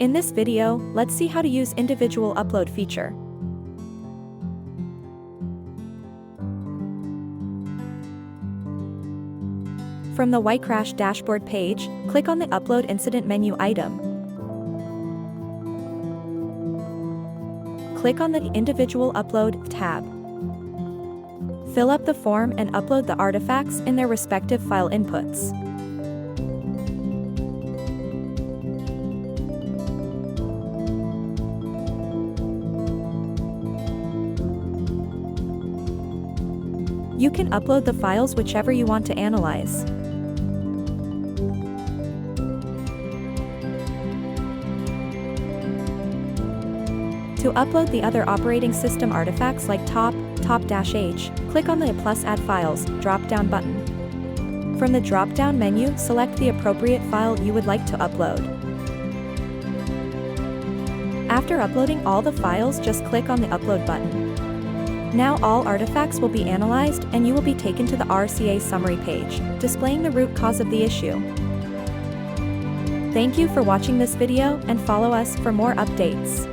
In this video, let's see how to use individual upload feature. From the yCrash dashboard page, click on the Upload Incident menu item. Click on the Individual Upload tab. Fill up the form and upload the artifacts in their respective file inputs. You can upload the files whichever you want to analyze. To upload the other operating system artifacts like top-h, click on the plus Add Files drop-down button. From the drop-down menu, select the appropriate file you would like to upload. After uploading all the files, just click on the Upload button. Now all artifacts will be analyzed and you will be taken to the RCA summary page, displaying the root cause of the issue. Thank you for watching this video and follow us for more updates.